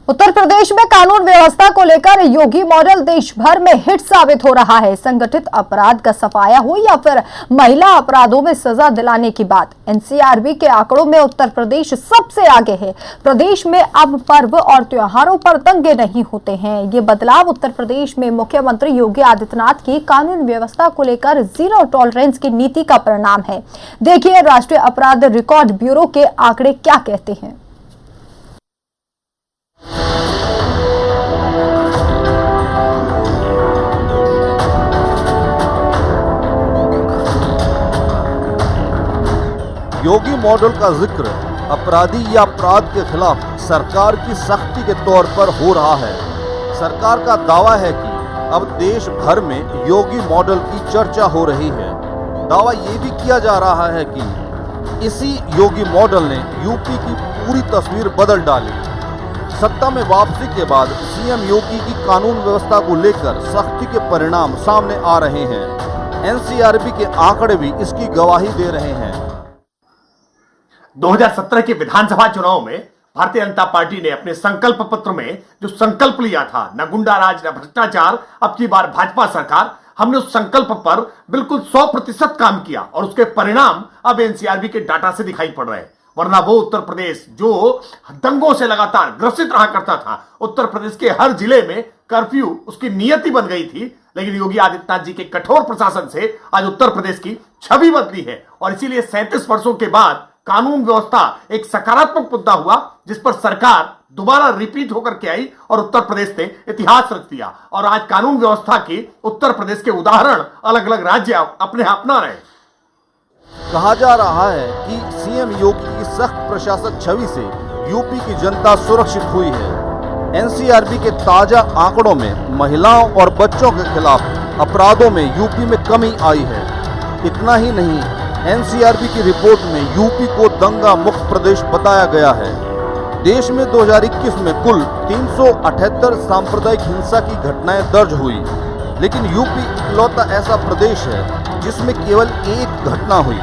उत्तर प्रदेश में कानून व्यवस्था को लेकर योगी मॉडल देश भर में हिट साबित हो रहा है। संगठित अपराध का सफाया हो या फिर महिला अपराधों में सजा दिलाने की बात, एनसीआरबी के आंकड़ों में उत्तर प्रदेश सबसे आगे है। प्रदेश में अब पर्व और त्योहारों पर दंगे नहीं होते हैं। ये बदलाव उत्तर प्रदेश में मुख्यमंत्री योगी आदित्यनाथ की कानून व्यवस्था को लेकर जीरो टॉलरेंस की नीति का परिणाम है। देखिए राष्ट्रीय अपराध रिकॉर्ड ब्यूरो के आंकड़े क्या कहते हैं। योगी मॉडल का जिक्र अपराधी या अपराध के खिलाफ सरकार की सख्ती के तौर पर हो रहा है। सरकार का दावा है कि अब देश भर में योगी मॉडल की चर्चा हो रही है। दावा ये भी किया जा रहा है कि इसी योगी मॉडल ने यूपी की पूरी तस्वीर बदल डाली। सत्ता में वापसी के बाद सीएम योगी की कानून व्यवस्था को लेकर सख्ती के परिणाम सामने आ रहे हैं। एनसीआरबी के आंकड़े भी इसकी गवाही दे रहे हैं। 2017 के विधानसभा चुनाव में भारतीय जनता पार्टी ने अपने संकल्प पत्र में जो संकल्प लिया था, न गुंडा राज न भ्रष्टाचार, अब की बार भाजपा सरकार, हमने उस संकल्प पर बिल्कुल 100% काम किया और उसके परिणाम अब एनसीआरबी के डाटा से दिखाई पड़ रहे हैं। वरना वो उत्तर प्रदेश जो दंगों से लगातार ग्रसित रहा करता था, उत्तर प्रदेश के हर जिले में कर्फ्यू उसकी नियति बन गई थी। लेकिन योगी आदित्यनाथ जी के कठोर प्रशासन से आज उत्तर प्रदेश की छवि बदली है और इसीलिए 37 वर्षों के बाद कानून व्यवस्था एक सकारात्मक मुद्दा हुआ, जिस पर सरकार दोबारा रिपीट होकर के आई और उत्तर प्रदेश ने इतिहास रच दिया। और आज कानून व्यवस्था की उत्तर प्रदेश के उदाहरण अलग अलग राज्य अपने अपना रहे। कहा जा रहा है कि सीएम योगी की सख्त प्रशासक छवि से यूपी की जनता सुरक्षित हुई है। एनसीआरबी के ताजा आंकड़ों में महिलाओं और बच्चों के खिलाफ अपराधों में यूपी में कमी आई है। इतना ही नहीं, एनसीआरबी की रिपोर्ट में यूपी को दंगा मुक्त प्रदेश बताया गया है। देश में 2021 में कुल 378 सांप्रदायिक हिंसा की घटनाएं दर्ज हुई, लेकिन यूपी इकलौता ऐसा प्रदेश है जिसमें केवल एक घटना हुई।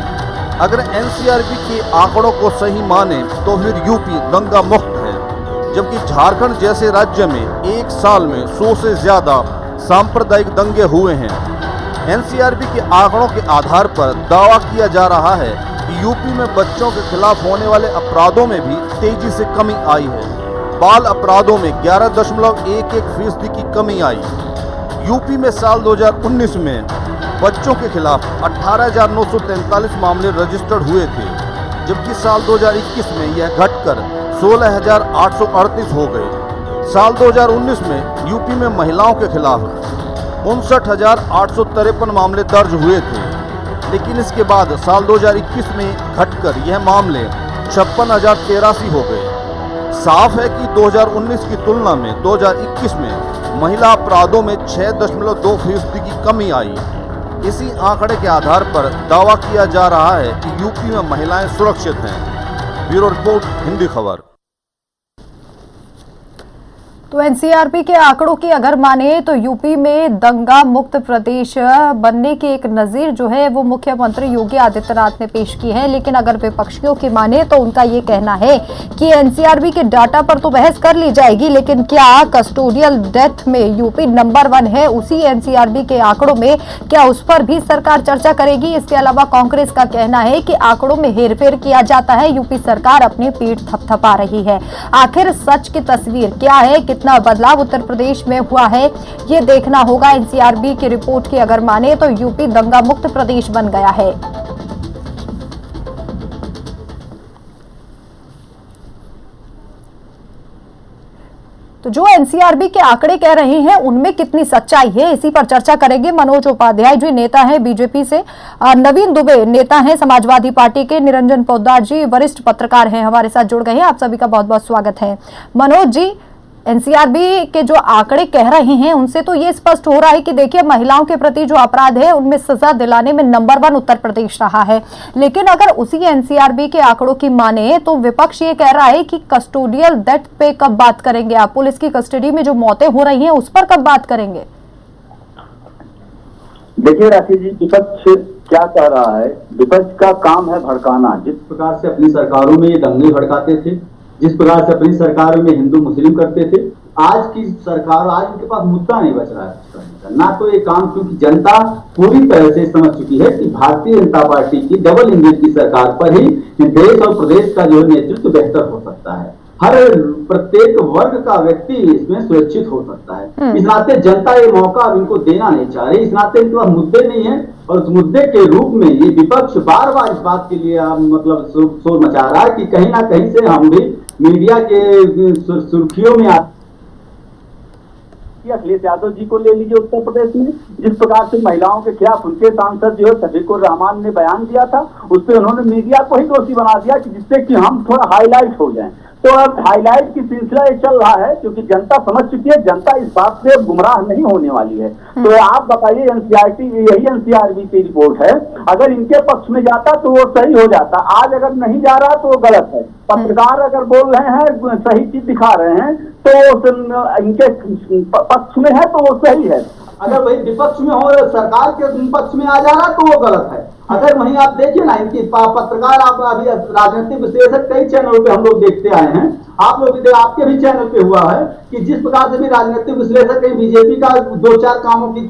अगर एनसीआरबी के आंकड़ों को सही माने तो फिर यूपी दंगा मुक्त है, जबकि झारखंड जैसे राज्य में एक साल में 100 से ज्यादा सांप्रदायिक दंगे हुए हैं। एनसीआरबी के आंकड़ों के आधार पर दावा किया जा रहा है कि यूपी में बच्चों के खिलाफ होने वाले अपराधों में भी तेजी से कमी आई है। बाल अपराधों में 11.11% की कमी आई। यूपी में साल 2019 में बच्चों के खिलाफ 18,943 मामले रजिस्टर्ड हुए थे, जबकि साल 2021 में यह घटकर 16,838 हो गए। साल 2019 में यूपी में महिलाओं के खिलाफ 59,853 मामले दर्ज हुए थे, लेकिन इसके बाद साल 2021 में घटकर यह मामले 56,083 हो गए। साफ है कि 2019 की तुलना में 2021 में महिला अपराधों में 6.2% की कमी आई। इसी आंकड़े के आधार पर दावा किया जा रहा है कि यूपी में महिलाएं सुरक्षित हैं। ब्यूरो रिपोर्ट, हिंदी खबर। तो एनसीआरबी के आंकड़ों की अगर माने तो यूपी में दंगा मुक्त प्रदेश बनने की एक नजीर जो है वो मुख्यमंत्री योगी आदित्यनाथ ने पेश की है। लेकिन अगर विपक्षियों की माने तो उनका ये कहना है कि एनसीआरबी के डाटा पर तो बहस कर ली जाएगी, लेकिन क्या कस्टोडियल डेथ में यूपी नंबर 1 है उसी एनसीआरबी के आंकड़ों में, क्या उस पर भी सरकार चर्चा करेगी? इसके अलावा कांग्रेस का कहना है कि आंकड़ों में हेरफेर किया जाता है, यूपी सरकार अपनी पीठ थपथपा रही है। आखिर सच की तस्वीर क्या है, कितना बदलाव उत्तर प्रदेश में हुआ है, ये देखना होगा। एनसीआरबी की रिपोर्ट की अगर माने तो यूपी दंगा मुक्त प्रदेश बन गया है। तो जो एनसीआरबी के आंकड़े कह रहे हैं उनमें कितनी सच्चाई है, इसी पर चर्चा करेंगे। मनोज उपाध्याय जो नेता हैं बीजेपी से, नवीन दुबे नेता हैं समाजवादी पार्टी के, निरंजन पोद्दार जी वरिष्ठ पत्रकार हैं, हमारे साथ जुड़ गए हैं। आप सभी का बहुत बहुत स्वागत है। मनोज जी, एनसीआरबी के जो आंकड़े कह रहे हैं उनसे तो ये स्पष्ट हो रहा है कि देखिए महिलाओं के प्रति जो अपराध है उनमें सजा दिलाने में नंबर 1 उत्तर प्रदेश रहा है। लेकिन अगर उसी एनसीआरबी के आंकड़ों की माने तो विपक्ष ये कह रहा है कि कस्टोडियल डेथ पे कब बात करेंगे आप, पुलिस की कस्टडी में जो मौतें हो रही हैं उस पर कब बात करेंगे? देखिए राशि जी, विपक्ष क्या कह रहा है? विपक्ष का काम है भड़काना। जिस प्रकार से अपनी सरकारों में ये दंगे भड़काते थे, जिस प्रकार से अपनी सरकारों में हिंदू मुस्लिम करते थे, आज की सरकार, आज उनके पास मुद्दा नहीं बच रहा है करने का, ना तो ये काम, क्योंकि जनता पूरी तरह से समझ चुकी है कि भारतीय जनता पार्टी की डबल इंजन की सरकार पर ही देश और प्रदेश का जो नेतृत्व बेहतर हो सकता है। हर प्रत्येक वर्ग का व्यक्ति इसमें सुरक्षित हो सकता है। इस नाते जनता ये मौका अब इनको देना नहीं चाह रही, इस नाते इनके पास मुद्दे नहीं है, और उस मुद्दे के रूप में ये विपक्ष बार बार इस बात के लिए मतलब शोर मचा रहा है कि कहीं ना कहीं से हम भी मीडिया के सुर्खियों में अखिलेश यादव जी को ले लीजिए उत्तर प्रदेश में, जिस प्रकार से महिलाओं के खिलाफ उनके सांसद जो है शफीकुर रहमान ने बयान दिया था, उससे उन्होंने मीडिया को ही दोषी बना दिया कि जिससे कि हम थोड़ा हाईलाइट हो जाएं। तो अब हाईलाइट की सिलसिला ये चल रहा है, क्योंकि जनता समझ चुकी है, जनता इस बात से गुमराह नहीं होने वाली है। तो आप बताइए, एनसीईआरटी, यही एनसीईआरटी की रिपोर्ट है, अगर इनके पक्ष में जाता तो वो सही हो जाता, आज अगर नहीं जा रहा तो वो गलत है। पत्रकार अगर बोल रहे हैं, सही चीज दिखा रहे हैं, तो इनके पक्ष में है तो वो सही है। अगर वही विपक्ष में हो, सरकार के पक्ष में आ जा रहा तो वो गलत है। अगर वहीं आप देखिए ना, इनकी पत्रकार, आप अभी राजनीतिक विश्लेषक कई चैनलों पे हम लोग देखते आए हैं, आप लोग भी, आपके भी चैनल पे हुआ है कि जिस प्रकार से भी राजनीतिक विश्लेषक कहीं बीजेपी का 2-4 कामों की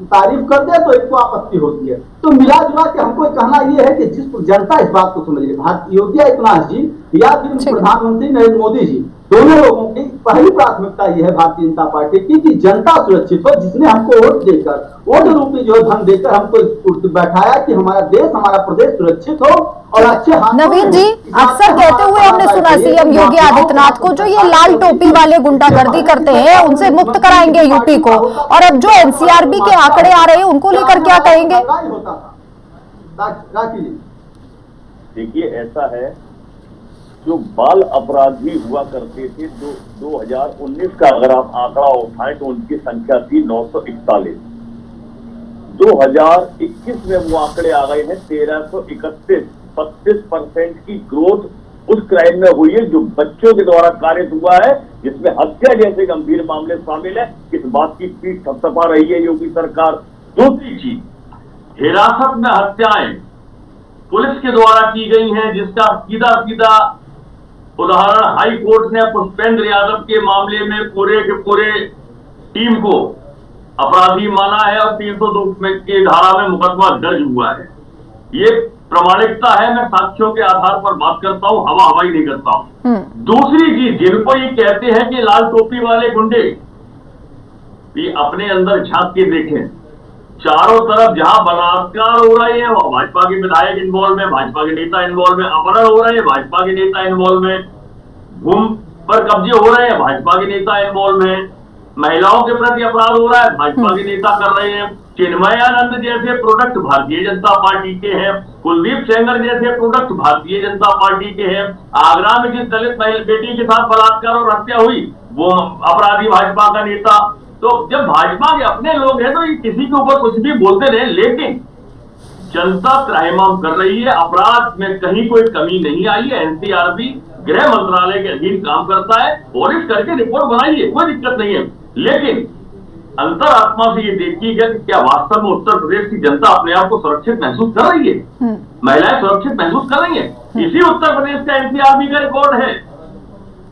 तारीफ कर दे तो इनको आपत्ति होती है। तो मिला जुला के हमको कहना यह है कि जिस जनता इस बात को समझ रही है, योगी आदित्यनाथ जी या फिर प्रधानमंत्री नरेंद्र मोदी जी, दोनों लोगों की पहली प्राथमिकता यह है भारतीय जनता पार्टी की कि जनता सुरक्षित हो, जिसने हमको वोट देकर, वोट रूपी जो धन देकर हमको बैठाया कि हमारा देश, हमारा प्रदेश सुरक्षित हो और अच्छे हाथ। नवीन जी, अक्सर कहते हुए हमने सुना सीएम योगी आदित्यनाथ को, जो ये लाल टोपी वाले गुंडागर्दी करते हैं उनसे मुक्त कराएंगे यूपी को, और अब जो एनसीआरबी के आंकड़े आ रहे हैं उनको लेकर क्या कहेंगे? देखिए, ऐसा है, जो बाल अपराधी हुआ करते थे 2019 का अगर आप आंकड़ा उठाएं तो उनकी संख्या थी 941। 2021 में वो आंकड़े आ गए हैं 1331। 25% की ग्रोथ उस क्राइम में हुई है जो बच्चों के द्वारा कारित हुआ है, जिसमें हत्या जैसे गंभीर मामले शामिल है। इस बात की पीठ थपथपा रही है योगी सरकार। दूसरी चीज, हिरासत में हत्याएं पुलिस के द्वारा की गई हैं, जिसका सीधा सीधा उदाहरण हाई कोर्ट ने पुष्पेंद्र यादव के मामले में पूरे के पूरे टीम को अपराधी माना है और 302 की धारा में मुकदमा दर्ज हुआ है। ये प्रमाणिकता है, मैं साक्ष्यों के आधार पर बात करता हूँ, हवाई नहीं करता हूँ। दूसरी चीज, जिनको ये कहते हैं कि लाल टोपी वाले गुंडे, ये अपने अंदर झांक के देखें, चारों तरफ जहां बलात्कार हो रहे हैं वो भाजपा के विधायक इन्वॉल्व है, भाजपा के नेता इन्वॉल्व है, अपहरण हो रहे हैं भाजपा के नेता इन्वॉल्व है, भूमि पर कब्जे हो रहे हैं भाजपा के नेता इन्वॉल्व है, महिलाओं के प्रति अपराध हो रहा है भाजपा के नेता कर रहे हैं, चिन्मयानंद जैसे प्रोडक्ट भारतीय जनता पार्टी के हैं, कुलदीप सेंगर जैसे प्रोडक्ट भारतीय जनता पार्टी के हैं, आगरा में जिस दलित बेटी के साथ बलात्कार और हत्या हुई वो अपराधी भाजपा का नेता। तो जब भाजपा के अपने लोग हैं तो ये किसी के ऊपर कुछ भी बोलते रहे, लेकिन जनता त्राहिमाम कर रही है, अपराध में कहीं कोई कमी नहीं आई है। एनसीआरबी गृह मंत्रालय के अधीन काम करता है, ऑडिट करके रिपोर्ट बनाइए, कोई दिक्कत नहीं है, लेकिन अंतरात्मा से ये देखिएगा कि क्या वास्तव में उत्तर प्रदेश की जनता अपने आप को सुरक्षित महसूस कर रही है, महिलाएं सुरक्षित महसूस कर रही है। इसी उत्तर प्रदेश का एनसीआरबी का रिकॉर्ड है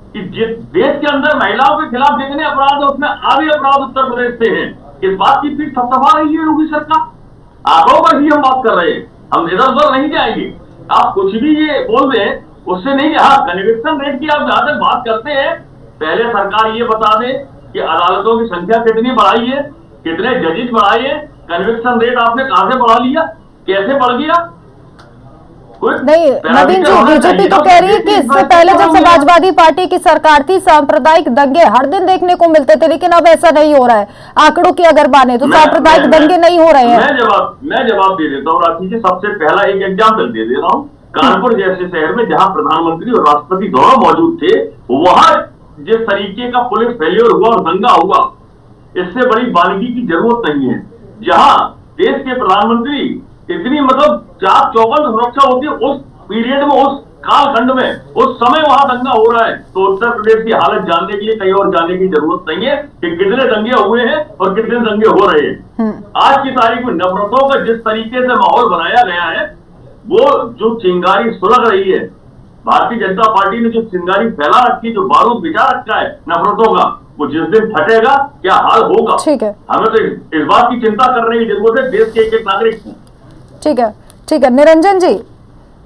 कि जिस देश के अंदर महिलाओं के खिलाफ जितने अपराध है उसमें आधे अपराध उत्तर प्रदेश से हैं। इस बात की पीठ थपथपा रही है योगी सरकार, आंकड़ों पर ही हम बात कर रहे हैं, हम इधर उधर नहीं जाएंगे। आप कुछ भी ये बोल रहे हैं उससे नहीं। हाँ, कन्विक्शन रेट की आप जहां तक बात करते हैं, पहले सरकार ये बता दे कि अदालतों की संख्या कितनी बढ़ाई है, कितने जजेस बढ़ाए हैं, कन्विक्शन रेट आपने कहां से बढ़ा लिया, कैसे बढ़ गया? नहीं नवीन जी, बीजेपी तो कह रही है कि इससे पहले जब समाजवादी पार्टी की सरकार थी सांप्रदायिक दंगे हर दिन देखने को मिलते थे, लेकिन अब ऐसा नहीं हो रहा है। आंकड़ों की अगर माने तो सांप्रदायिक दंगे नहीं हो रहे हैं। मैं जवाब दे देता हूँ राखी जी। सबसे पहला एक एग्जाम्पल दे रहा हूँ। कानपुर जैसे शहर में जहाँ प्रधानमंत्री और राष्ट्रपति दोनों मौजूद थे, वहां जिस तरीके का पुलिस फेल्योर हुआ और दंगा हुआ, इससे बड़ी वानगी की जरूरत नहीं है। जहां देश के प्रधानमंत्री इतनी मतलब चाक चौबंद सुरक्षा होती है, उस पीरियड में, उस कालखंड में, उस समय वहां दंगा हो रहा है, तो उत्तर प्रदेश की हालत जानने के लिए कहीं और जाने की जरूरत नहीं है कि कितने दंगे हुए हैं और कितने दंगे हो रहे हैं। आज की तारीख में नफरतों का जिस तरीके से माहौल बनाया गया है, वो जो चिंगारी सुलग रही है, भारतीय जनता पार्टी ने जो चिंगारी फैला रखी, जो बारूद बिछा रखा है नफरतों का, वो जिस दिन फटेगा क्या हाल होगा। ठीक है, हमें तो इस बात की चिंता करने की जरूरत है, देश के एक एक नागरिक को। ठीक है, ठीक है। निरंजन जी,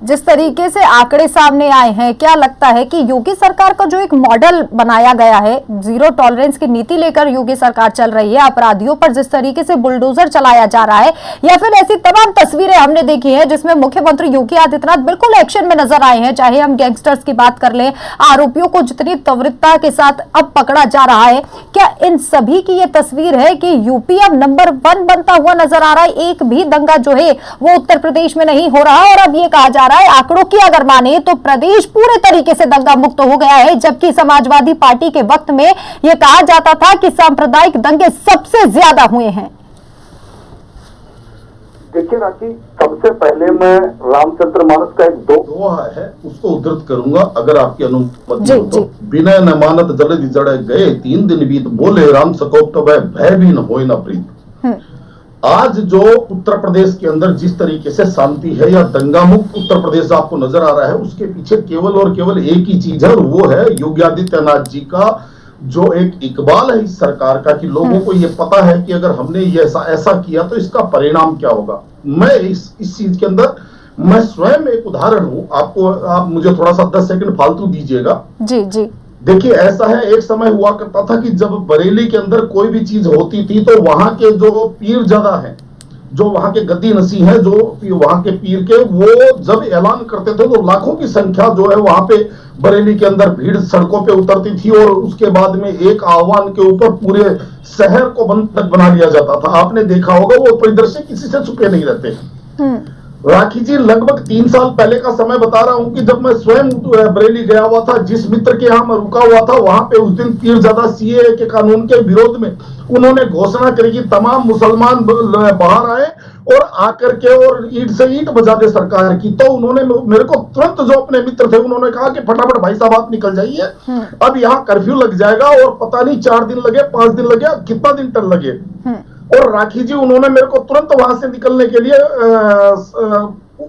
जिस तरीके से आंकड़े सामने आए हैं, क्या लगता है कि योगी सरकार का जो एक मॉडल बनाया गया है, जीरो टॉलरेंस की नीति लेकर योगी सरकार चल रही है, अपराधियों पर जिस तरीके से बुलडोजर चलाया जा रहा है, या फिर ऐसी तमाम तस्वीरें हमने देखी हैं जिसमें मुख्यमंत्री योगी आदित्यनाथ बिल्कुल एक्शन में नजर आए हैं, चाहे हम गैंगस्टर्स की बात कर लें, आरोपियों को जितनी त्वरितता के साथ अब पकड़ा जा रहा है, क्या इन सभी की ये तस्वीर है कि यूपी अब नंबर 1 बनता हुआ नजर आ रहा है? एक भी दंगा जो है वो उत्तर प्रदेश में नहीं हो रहा, और अब ये कहा जा आंकड़ों की अगर माने तो प्रदेश पूरे तरीके से दंगा मुक्त हो गया है, जबकि समाजवादी पार्टी के वक्त में यह कहा जाता था कि सांप्रदायिक दंगे सबसे ज्यादा हुए हैं। देखिए राखी, सबसे पहले मैं रामचंद्र मानस का एक दोहा है उसको उद्धृत करूंगा, अगर आपकी अनुमति हो तो। बिना न मानत जलधि जड़े गए, 3 दिन बीत बोले राम सकोप तो भय भी न होए न प्रीत। आज जो उत्तर प्रदेश के अंदर जिस तरीके से शांति है या दंगा मुक्त उत्तर प्रदेश आपको नजर आ रहा है, उसके पीछे केवल और केवल एक ही चीज है, और वो है योगी आदित्यनाथ जी का जो एक इकबाल है इस सरकार का, कि लोगों को ये पता है कि अगर हमने ये ऐसा किया तो इसका परिणाम क्या होगा। मैं इस चीज के अंदर मैं स्वयं एक उदाहरण हूं आपको, आप मुझे थोड़ा सा 10 सेकंड फालतू दीजिएगा। जी जी। देखिए, ऐसा है, एक समय हुआ करता था कि जब बरेली के अंदर कोई भी चीज होती थी तो वहां के जो पीर ज्यादा हैं, जो वहां के गद्दी नसी हैं, जो वहां के पीर के, वो जब ऐलान करते थे तो लाखों की संख्या जो है वहां पे बरेली के अंदर भीड़ सड़कों पे उतरती थी, और उसके बाद में एक आह्वान के ऊपर पूरे शहर को बंधक बना लिया जाता था। आपने देखा होगा, वो परिदृश्य किसी से छुपे नहीं रहते। राखी जी, लगभग 3 साल पहले का समय बता रहा हूं कि जब मैं स्वयं बरेली गया हुआ था, जिस मित्र के यहाँ मैं रुका हुआ था, वहां पे उस दिन पीरजादा सीएए के कानून के विरोध में उन्होंने घोषणा करी कि तमाम मुसलमान बाहर आए और आकर के और ईंट से ईंट बजा दे सरकार की। तो उन्होंने मेरे को तुरंत, जो अपने मित्र थे, उन्होंने कहा कि फटाफट भाई साहब आप निकल जाइए, अब यहाँ कर्फ्यू लग जाएगा, और पता नहीं 4 दिन लगे, 5 दिन लगे, कितना दिन टल लगे। और राखी जी, उन्होंने मेरे को तुरंत वहां से निकलने के लिए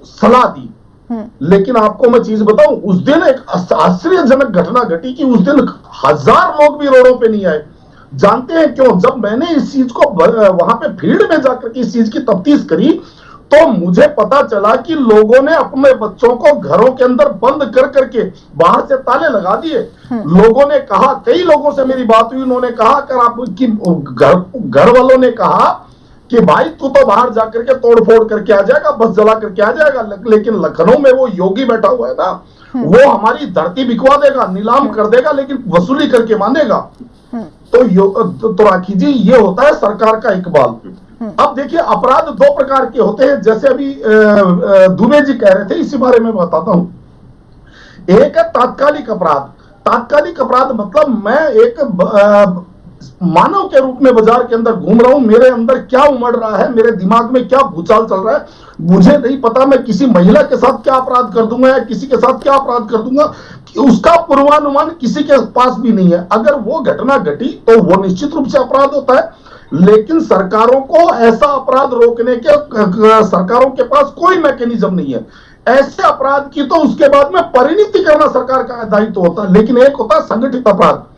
सलाह दी। लेकिन आपको मैं चीज बताऊं, उस दिन एक आश्चर्यजनक घटना घटी कि उस दिन 1000 लोग भी रोडों पे नहीं आए। जानते हैं क्यों? जब मैंने इस चीज को वहां पे फील्ड में जाकर के इस चीज की तफ्तीश करी तो मुझे पता चला कि लोगों ने अपने बच्चों को घरों के अंदर बंद कर करके बाहर से ताले लगा दिए। लोगों ने कहा, कई लोगों से मेरी बात हुई, उन्होंने कहा घर वालों ने कहा कि भाई तू तो बाहर जाकर के तोड़फोड़ करके आ जाएगा, बस जला करके आ जाएगा, लेकिन लखनऊ में वो योगी बैठा हुआ है ना, वो हमारी धरती बिकवा देगा, नीलाम कर देगा, लेकिन वसूली करके मानेगा। तो राखी जी, ये होता है सरकार का इकबाल। अब देखिए, अपराध 2 प्रकार के होते हैं, जैसे अभी दुबे जी कह रहे थे, इसी बारे में बताता हूं। एक है तात्कालिक अपराध। तात्कालिक अपराध मतलब मैं एक मानव के रूप में बाजार के अंदर घूम रहा हूं, मेरे अंदर क्या उमड़ रहा है, मेरे दिमाग में क्या भूचाल चल रहा है, मुझे नहीं पता, मैं किसी महिला के साथ क्या अपराध कर दूंगा या किसी के साथ क्या अपराध कर दूंगा, उसका पूर्वानुमान किसी के पास भी नहीं है। अगर वो घटना घटी तो वो निश्चित रूप से अपराध होता है, लेकिन सरकारों को ऐसा अपराध रोकने के सरकारों के पास कोई मैकेनिज्म नहीं है। ऐसे अपराध की तो उसके बाद में परिणति करना सरकार का दायित्व होता है, लेकिन एक होता है संगठित अपराध।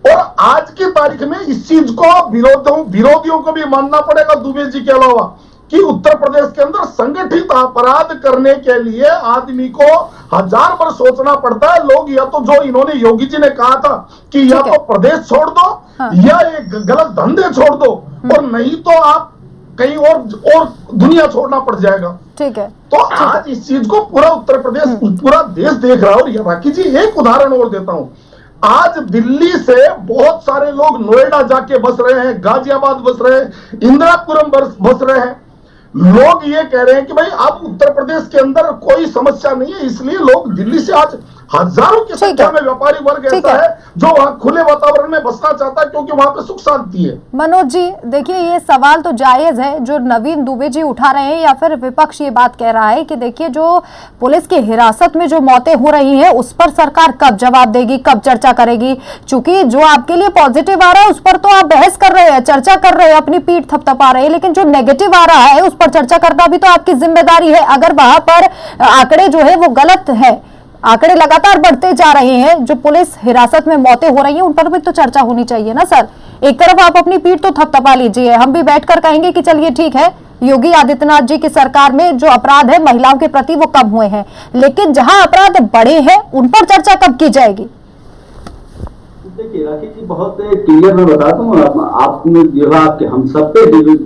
और आज की तारीख में इस चीज को विरोधियों को भी मानना पड़ेगा, दुबे जी के अलावा, कि उत्तर प्रदेश के अंदर संगठित अपराध करने के लिए आदमी को 1000 बार सोचना पड़ता है। लोग या तो, जो इन्होंने योगी जी ने कहा था कि या तो प्रदेश छोड़ दो, या एक गलत धंधे छोड़ दो, और नहीं तो आप कहीं और दुनिया छोड़ना पड़ जाएगा। ठीक है। तो आज इस चीज को पूरा उत्तर प्रदेश, पूरा देश देख रहा है। और राखी जी, एक उदाहरण और देता हूं। आज दिल्ली से बहुत सारे लोग नोएडा जाके बस रहे हैं, गाजियाबाद बस रहे हैं, इंदिरापुरम बस रहे हैं। लोग ये कह रहे हैं कि भाई अब उत्तर प्रदेश के अंदर कोई समस्या नहीं है, इसलिए लोग दिल्ली से आज हजारों की संख्या में व्यापारी वर्ग ऐसा है जो वहां खुले वातावरण में बसना चाहता है, क्योंकि वहां पे सुख शांति है। मनोज जी, देखिए, ये सवाल तो जायज है जो नवीन दुबे जी उठा रहे हैं, या फिर विपक्ष ये बात कह रहा है कि देखिए, जो पुलिस की हिरासत में जो मौतें हो रही हैं उस पर सरकार कब जवाब देगी, कब चर्चा करेगी? चूंकि जो आपके लिए पॉजिटिव आ रहा है उस पर तो आप बहस कर रहे हैं, चर्चा कर रहे हैं, अपनी पीठ थपथपा रहे हैं, लेकिन जो नेगेटिव आ रहा है उस पर चर्चा करना भी तो आपकी जिम्मेदारी है। अगर वहां पर आंकड़े जो है वो गलत है, आंकड़े लगातार बढ़ते जा रहे हैं, जो पुलिस हिरासत में मौतें हो रही हैं उन पर भी तो चर्चा होनी चाहिए ना सर। एक तरफ आप अपनी पीठ तो थपथपा लीजिए, हम भी बैठकर कहेंगे कि चलिए ठीक है, योगी आदित्यनाथ जी की सरकार में जो अपराध है महिलाओं के प्रति वो कम हुए हैं, लेकिन जहां अपराध बढ़े हैं उन पर चर्चा कब की जाएगी? देखिए राखी जी, बहुत क्लियर मैं बताता हूँ, आपने जो है कि हम सब पे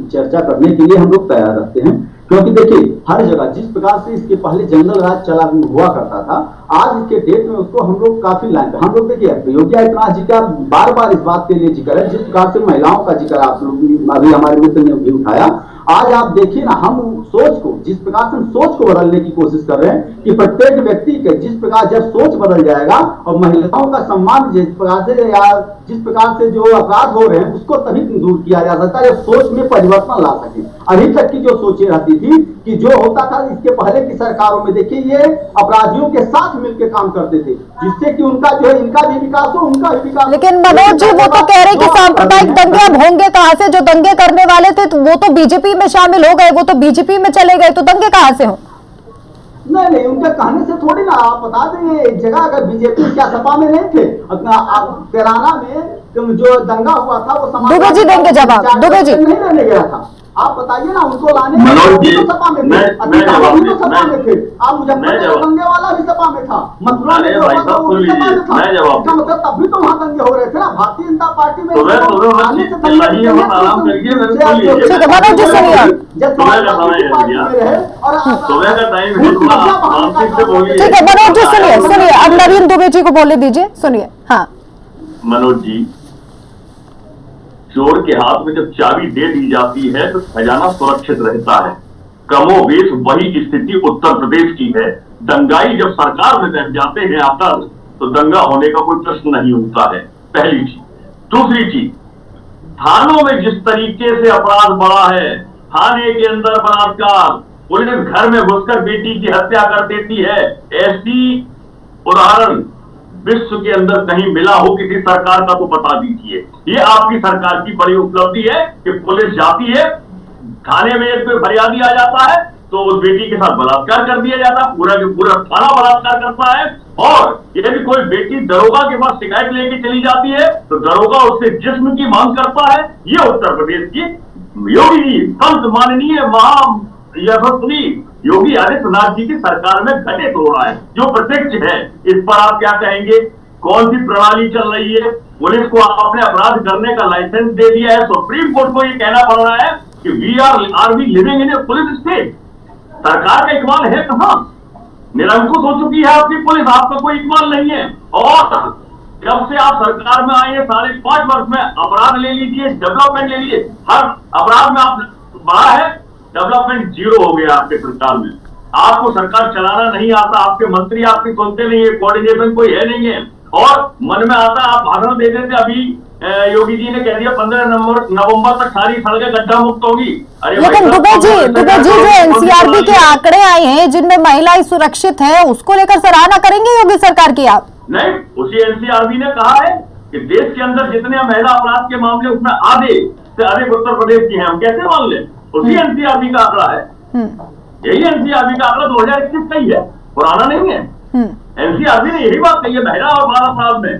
चर्चा करने के लिए हम लोग तैयार रहते हैं, क्योंकि देखिए हर जगह जिस प्रकार से इसके पहले जंगल राज चला हुआ करता था, आज इसके डेट में उसको हम लोग काफी लाइन पे हम लोग देखिए योगी आदित्यनाथ जी का बार बार इस बात के लिए जिक्र है, जिस प्रकार से महिलाओं का जिक्र आप लोग अभी हमारे मित्र ने भी उठाया। आज आप देखिए ना, हम सोच को जिस प्रकार से हम सोच को बदलने की कोशिश कर रहे हैं कि प्रत्येक व्यक्ति के जिस प्रकार जब सोच बदल जाएगा और महिलाओं का सम्मान जिस प्रकार से या जिस प्रकार से जो अपराध हो रहे हैं उसको तभी दूर किया जा सकता है जब सोच में परिवर्तन ला सके। अभी तक की जो सोचें रहती थी कि जो होता था इसके पहले की सरकारों में देखिए ये अपराधियों के साथ मिलकर काम करते थे, जिससे कि उनका जो है इनका भी विकास हो उनका भी विकास। लेकिन मनोज जी वो तो कह रहे हैं कि सांप्रदायिक दंगे अब होंगे कहां से? जो दंगे करने वाले थे तो वो तो बीजेपी में शामिल हो गए, वो तो बीजेपी में चले गए, तो दंगे कहां से हो? नहीं, उनके कहने से थोड़ी ना। आप बता दें एक जगह अगर बीजेपी क्या सपा में नहीं थे, कैराना में जो दंगा हुआ था वो समाज दुबे जी देंगे जवाब, दुबे जी नहीं रहने गया था। आप बताइए ना, उनको लाने तो सपा में थे, तो सपा में थे। आप मुजफ्फरपुर दंगे वाला भी सपा में था, मथुरा में जो हुआ था वो भी सपा में था। इसका मतलब तब भी तो वहाँ दंगे हो रहे थे ना। भारतीय जनता पार्टी में ठीक है मनोज जी सुनिए, ठीक है मनोज जी सुनिए, अब नवीन दुबे जी को बोले दीजिए, सुनिए। हाँ मनोज जी, चोर के हाथ में जब चाबी दे दी जाती है तो खजाना सुरक्षित रहता है। कमोबेश वही स्थिति उत्तर प्रदेश की है। दंगाई जब सरकार में बैठ जाते हैं आकर तो दंगा होने का कोई प्रश्न नहीं होता है, पहली चीज। दूसरी चीज, थानों में जिस तरीके से अपराध बढ़ा है, थाने के अंदर बलात्कार, पुलिस घर में घुसकर बेटी की हत्या कर देती है, ऐसी उदाहरण विश्व के अंदर कहीं मिला हो किसी सरकार का तो बता दीजिए। ये आपकी सरकार की बड़ी उपलब्धि है कि पुलिस जाती है, थाने में एक फरियादी आ जाता है तो उस बेटी के साथ बलात्कार कर दिया जाता है, पूरा के पूरा थाना बलात्कार करता है। और यदि कोई बेटी दरोगा के पास शिकायत लेके चली जाती है तो दरोगा उससे जिस्म की मांग करता है। ये उत्तर प्रदेश की योगी जी संत माननीय यशस्वी योगी आदित्यनाथ जी की सरकार में घटित हो रहा है, जो प्रत्यक्ष है। इस पर आप क्या कहेंगे? कौन सी प्रणाली चल रही है? पुलिस को आपने अपराध करने का लाइसेंस दे दिया है, सुप्रीम कोर्ट को ये कहना पड़ रहा है कि we are living in a police state. सरकार का इकबाल है कहां? निरंकुश हो चुकी है आपकी पुलिस, आपका कोई इकबाल नहीं है। और जब से आप सरकार में आए हैं 5.5 वर्ष में अपराध ले लीजिए, डेवलपमेंट ले लीजिए, हर अपराध में आप बढ़ा है, डेवलपमेंट जीरो हो गया आपके सरकार में। आपको सरकार चलाना नहीं आता, आपके मंत्री आपकी सुनते नहीं है, कोऑर्डिनेशन कोई है नहीं है, और मन में आता आप भाषण दे देते। अभी योगी जी ने कह दिया 15 नवंबर तक सारी सड़कें गड्ढा मुक्त होगी। लेकिन दुबे जी जो एनसीआरबी के आंकड़े आए हैं जिनमें महिलाएं सुरक्षित हैं, उसको लेकर सराहना करेंगे योगी सरकार की आप? नहीं, उसी एनसीआरबी ने कहा है कि देश के अंदर जितने महिला अपराध के मामले उसमें आधे से अधिक उत्तर प्रदेश की हैं। हम कैसे मान लें? उसी एनसीआरबी का आंकड़ा है, यही एनसीआरबी का आंकड़ा 2021 का ही है, पुराना नहीं है। एनसीआरबी ने यही बात कही है, महिला और बाल अपराध में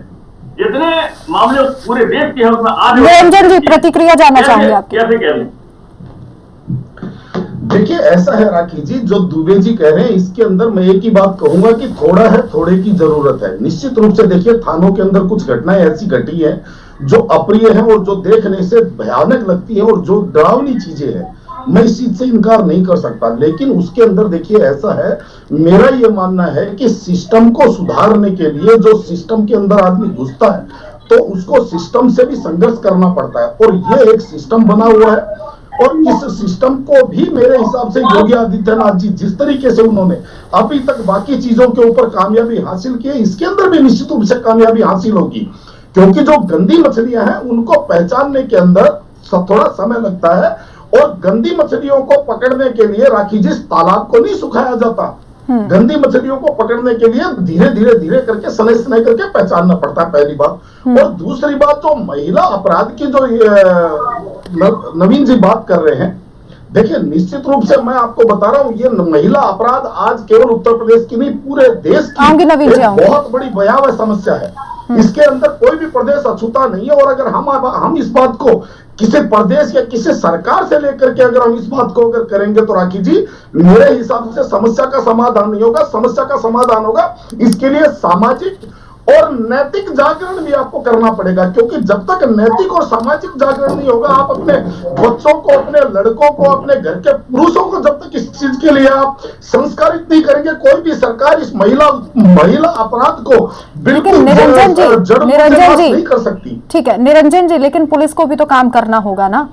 जितने मामले पूरे देश के हैं उसमें आधे। निरंजन जी प्रतिक्रिया जानना चाहेंगे आप? कैसे कह रहे हैं? देखिए ऐसा है राखी जी, जो दुबे जी कह रहे हैं इसके अंदर मैं एक ही बात कहूंगा कि थोड़ा है, थोड़े की जरूरत है। निश्चित रूप से देखिए थानों के अंदर कुछ घटनाएं ऐसी घटी है जो अप्रिय है और जो देखने से भयानक लगती है और जो डरावनी चीजें हैं, मैं इस चीज से इनकार नहीं कर सकता। लेकिन उसके अंदर देखिए ऐसा है, मेरा ये मानना है कि सिस्टम को सुधारने के लिए जो सिस्टम के अंदर आदमी घुसता है तो उसको सिस्टम से भी संघर्ष करना पड़ता है, और ये एक सिस्टम बना हुआ है। और इस सिस्टम को भी मेरे हिसाब से योगी आदित्यनाथ जी जिस तरीके से उन्होंने अभी तक बाकी चीजों के ऊपर कामयाबी हासिल की है, इसके अंदर भी निश्चित रूप से कामयाबी हासिल होगी। क्योंकि जो गंदी मछलियां हैं उनको पहचानने के अंदर थोड़ा समय लगता है, और गंदी मछलियों को पकड़ने के लिए राखी जी तालाब को नहीं सुखाया जाता। गंदी मछलियों को पकड़ने के लिए धीरे धीरे करके सनई करके पहचानना पड़ता है, पहली बात। और दूसरी बात, जो महिला अपराध की जो नवीन जी बात कर रहे हैं, देखिए, निश्चित रूप से मैं आपको बता रहा हूं, ये महिला अपराध आज केवल उत्तर प्रदेश की नहीं, पूरे देश आऊंगी की नवीन जी, एक आऊंगी। बहुत बड़ी भयावह समस्या है। इसके अंदर कोई भी प्रदेश अछूता नहीं है। और अगर हम इस बात को किसी प्रदेश या किसी सरकार से लेकर के अगर हम इस बात को अगर करेंगे तो राखी जी, मेरे हिसाब से समस्या का समाधान नहीं होगा। समस्या का समाधान होगा, इसके लिए सामाजिक और नैतिक जागरण भी आपको करना पड़ेगा, क्योंकि जब तक नैतिक और सामाजिक जागरण नहीं होगा, आप अपने बच्चों को, अपने लड़कों को, अपने घर के पुरुषों को जब तक इस चीज के लिए आप संस्कारित नहीं करेंगे, कोई भी सरकार इस महिला अपराध को बिल्कुल निरंजन जी, जड़ निरंजन जी नहीं कर सकती। ठीक है निरंजन जी, लेकिन पुलिस को भी तो काम करना होगा ना।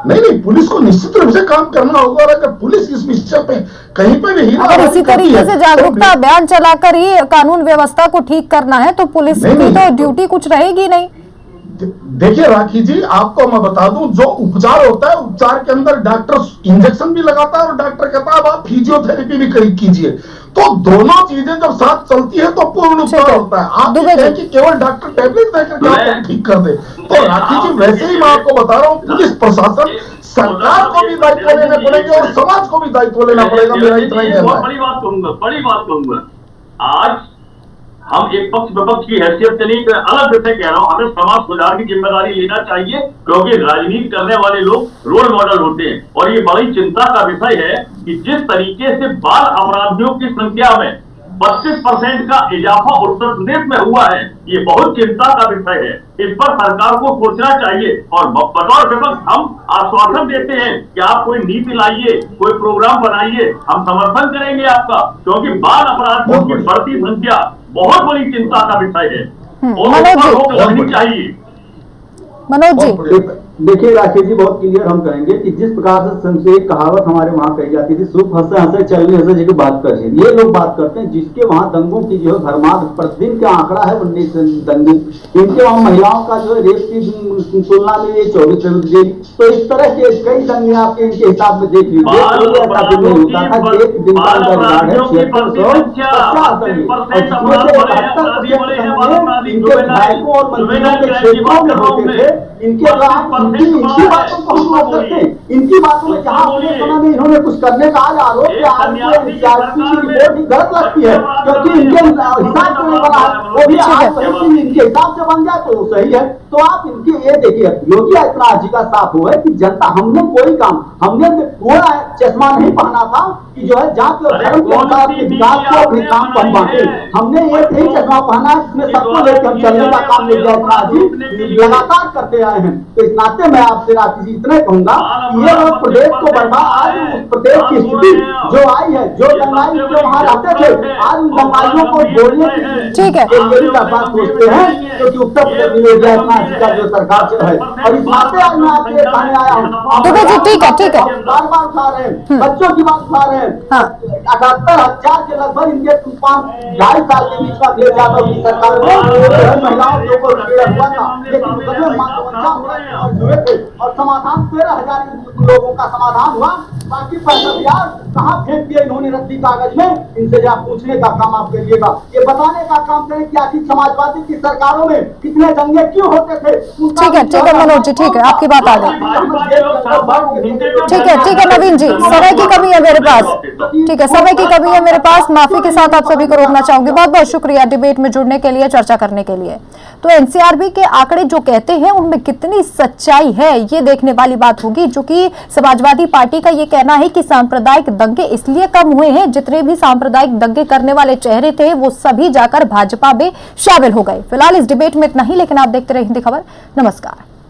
नहीं, पुलिस को निश्चित रूप से काम करना होगा। और अगर पुलिस इस विषय पे कहीं पे भी अगर इसी तरीके से जागरूकता अभियान चलाकर ही कानून व्यवस्था को ठीक करना है तो पुलिस की तो ड्यूटी कुछ रहेगी नहीं। देखिए राखी जी, आपको मैं बता दूं, जो उपचार होता है, उपचार के अंदर डॉक्टर इंजेक्शन भी लगाता है और डॉक्टर कहता है आप फिजियोथेरेपी भी कीजिए। तो दोनों चीजें जब साथ चलती है तो पूर्ण उपचार होता है। आप कहें कि केवल डॉक्टर टैबलेट देकर के आपको ठीक कर दे, तो राखी जी वैसे ही मैं आपको बता रहा हूँ, पुलिस प्रशासन, सरकार को भी दायित्व लेने पड़ेंगे और समाज को भी दायित्व लेना पड़ेगा। मेरा इतना ही कहना है। बड़ी बात कहूंगा, आज हम एक पक्ष विपक्ष की हैसियत से नहीं, अलग विषय कह रहा हूं, हमें समाज सुधार की जिम्मेदारी लेना चाहिए, क्योंकि राजनीति करने वाले लोग रोल मॉडल होते हैं। और ये बड़ी चिंता का विषय है कि जिस तरीके से बाल अपराधियों की संख्या में 25% का इजाफा उत्तर प्रदेश में हुआ है, ये बहुत चिंता का विषय है। इस पर सरकार को सोचना चाहिए। और बतौर विपक्ष हम आश्वासन देते हैं कि आप कोई नीति लाइए, कोई प्रोग्राम बनाइए, हम समर्थन करेंगे आपका, क्योंकि बाल अपराधियों की बढ़ती संख्या बहुत बड़ी चिंता का विषय है और उस पर रोक लगनी चाहिए। मनोज जी, देखिए राकेश जी, बहुत क्लियर हम कहेंगे कि जिस प्रकार से एक कहावत हमारे वहां कही जाती थी, सुख हंसे हंसे चलने हंसे जी की बात कर, ये लोग बात करते हैं जिसके वहां दंगों की जो है भरमार प्रतिदिन का आंकड़ा है 19 दंगे, इनके वहां महिलाओं का जो है रेप की तुलना में ये 24। तो इस तरह के कई दंगे आपके इनके हिसाब में देख लीजिए, ऐसा दिन नहीं होता था। एक दिन का अंदर 76% इनके विधायकों और मंत्रियों के क्षेत्रों में होते थे। इनकी बातों को हम बात करते हैं, इनकी बातों में जहां अपने समय में इन्होंने कुछ करने का आज आरोप की रिपोर्ट ही गलत लगती है, क्योंकि इनके हिसाब से नहीं बना, वो भी इनके हिसाब से बन जाए तो सही है। तो आप इनके ये देखिए, योगी आदित्यनाथ जी का साफ हुआ है कि जनता, हमने कोई काम, हमने पूरा चश्मा नहीं पहना था कि जो है जात और धर्म के अनुसार के विकास को अपने काम को हम बांटे। हमने ये नहीं चश्मा पहना इसमें सबको लेकर हम चलने का काम योगी आदित्यनाथ जी लगातार करते आए हैं। तो इस नाते मैं आपसे राकेश जी इतना कहूंगा कि ये लोग प्रदेश को बर्बाद, आज उस प्रदेश की स्थिति जो आई है, जो दंगाई जो वहां रहते थे, आज उन दंगाइयों को बोलने ठीक है, बात सोचते हैं, क्योंकि उत्तर प्रदेश में योगी आदित्यनाथ जी का जो सरकार है। और इस नाते आज मैं आपसे कहने आया हूँ, ठीक है, बार बार उठा रहे हैं, बच्चों की बात उठा रहे हैं। 78,000 के लगभग इनके 2.5 साल के बीच का देश यादव की सरकार में महिलाओं के ऊपर हुआ था, लेकिन और समाधान 13,000 लोगों का समाधान हुआ। बाकी 65,000 कहाँ फेंक दिए इन्होंने रद्दी कागज में। इनसे जब पूछने का काम आप करिएगा, ये बताने का काम करें कि आखिर समाजवादी की सरकारों में कितने दंगे क्यों होते थे। ठीक है मनोज जी, ठीक है, आपकी बात आ गई। ठीक है नवीन जी, समय की कमी है मेरे पास, ठीक है, समय की कमी है मेरे पास, माफी के साथ आप सभी को रोकना चाहूंगी। बहुत बहुत शुक्रिया डिबेट में जुड़ने के लिए, चर्चा करने के लिए। तो एनसीआरबी के आंकड़े जो कहते हैं उनमें कितनी सच्चाई है ये देखने वाली बात होगी। जो कि समाजवादी पार्टी का ये कहना है कि सांप्रदायिक दंगे इसलिए कम हुए हैं, जितने भी सांप्रदायिक दंगे करने वाले चेहरे थे वो सभी जाकर भाजपा में शामिल हो गए। फिलहाल इस डिबेट में इतना ही, लेकिन आप देखते रहे हिंदी खबर। नमस्कार।